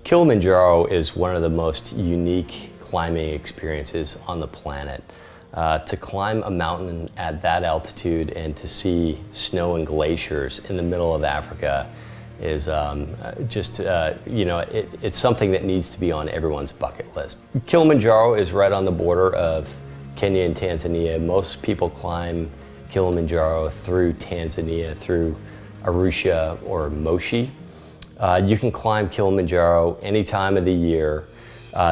Kilimanjaro is one of the most unique climbing experiences on the planet. To climb a mountain at that altitude and to see snow and glaciers in the middle of Africa is it's something that needs to be on everyone's bucket list. Kilimanjaro is right on the border of Kenya and Tanzania. Most people climb Kilimanjaro through Tanzania, through Arusha or Moshi. You can climb Kilimanjaro any time of the year.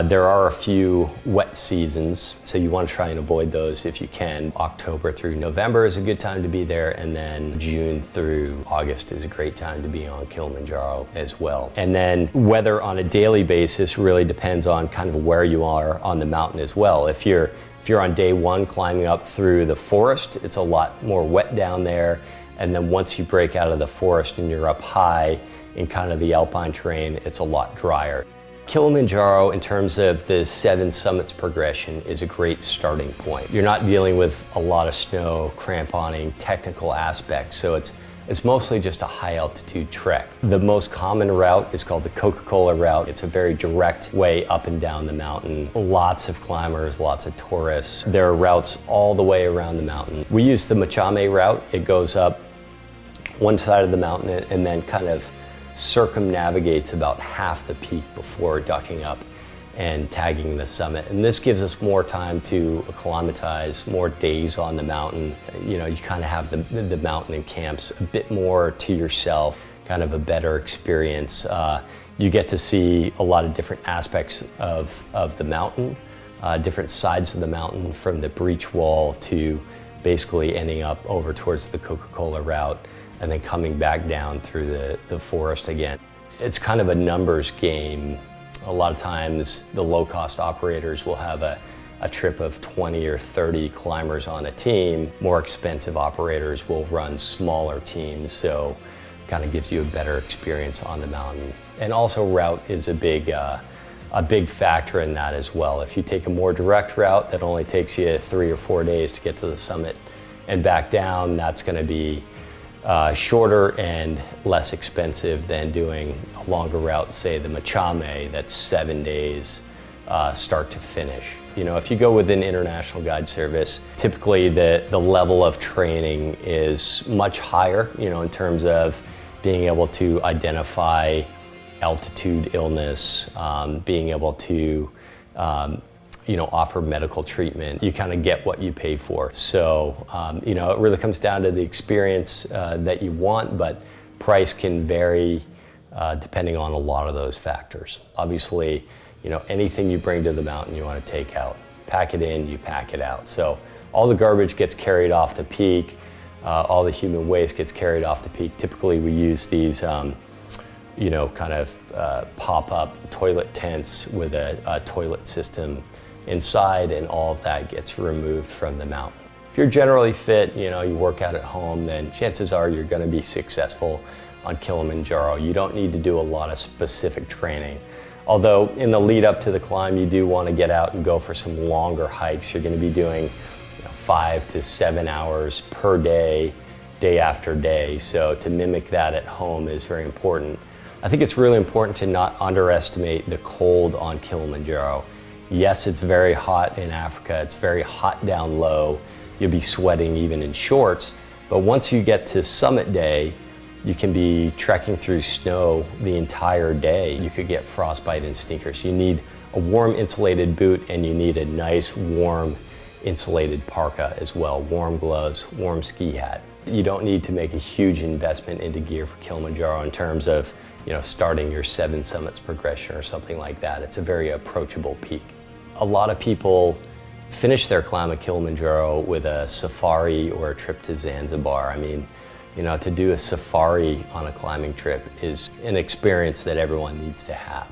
There are a few wet seasons, so you want to try and avoid those if you can. October through November is a good time to be there, and then June through August is a great time to be on Kilimanjaro as well. And then weather on a daily basis really depends on kind of where you are on the mountain as well. If you're on day one climbing up through the forest, it's a lot more wet down there, and then once you break out of the forest and you're up high in kind of the alpine terrain, it's a lot drier. Kilimanjaro, in terms of the 7 summits progression, is a great starting point. You're not dealing with a lot of snow, cramponing, technical aspects, so it's mostly just a high altitude trek. The most common route is called the Coca-Cola route. It's a very direct way up and down the mountain. Lots of climbers, lots of tourists. There are routes all the way around the mountain. We use the Machame route. It goes up one side of the mountain and then kind of circumnavigates about half the peak before ducking up and tagging the summit. And this gives us more time to acclimatize, more days on the mountain. You know, you kind of have the mountain and camps a bit more to yourself, kind of a better experience. You get to see a lot of different aspects of the mountain, different sides of the mountain, from the breach wall to basically ending up over towards the Coca-Cola route, and then coming back down through the forest again. It's kind of a numbers game. A lot of times the low-cost operators will have a trip of 20 or 30 climbers on a team. More expensive operators will run smaller teams, so kind of gives you a better experience on the mountain. And also route is a big factor in that as well. If you take a more direct route that only takes you 3 or 4 days to get to the summit and back down, that's going to be shorter and less expensive than doing a longer route, say the Machame, that's 7 days start to finish. You know, if you go with an international guide service, typically the level of training is much higher, you know, in terms of being able to identify altitude illness, being able to you know, offer medical treatment. You kind of get what you pay for. So, you know, it really comes down to the experience that you want, but price can vary depending on a lot of those factors. Obviously, you know, anything you bring to the mountain you want to take out. Pack it in, you pack it out. So all the garbage gets carried off the peak, all the human waste gets carried off the peak. Typically we use these you know, kind of pop-up toilet tents with a toilet system inside, and all of that gets removed from the mountain. If you're generally fit, you know, you work out at home, then chances are you're going to be successful on Kilimanjaro. You don't need to do a lot of specific training. Although in the lead up to the climb, you do want to get out and go for some longer hikes. You're going to be doing 5 to 7 hours per day, day after day. So to mimic that at home is very important. I think it's really important to not underestimate the cold on Kilimanjaro. Yes, it's very hot in Africa. It's very hot down low. You'll be sweating even in shorts. But once you get to summit day, you can be trekking through snow the entire day. You could get frostbite in sneakers. You need a warm insulated boot, and you need a nice warm insulated parka as well. Warm gloves, warm ski hat. You don't need to make a huge investment into gear for Kilimanjaro in terms of, you know, starting your 7 summits progression or something like that. It's a very approachable peak. A lot of people finish their climb at Kilimanjaro with a safari or a trip to Zanzibar. I mean, you know, to do a safari on a climbing trip is an experience that everyone needs to have.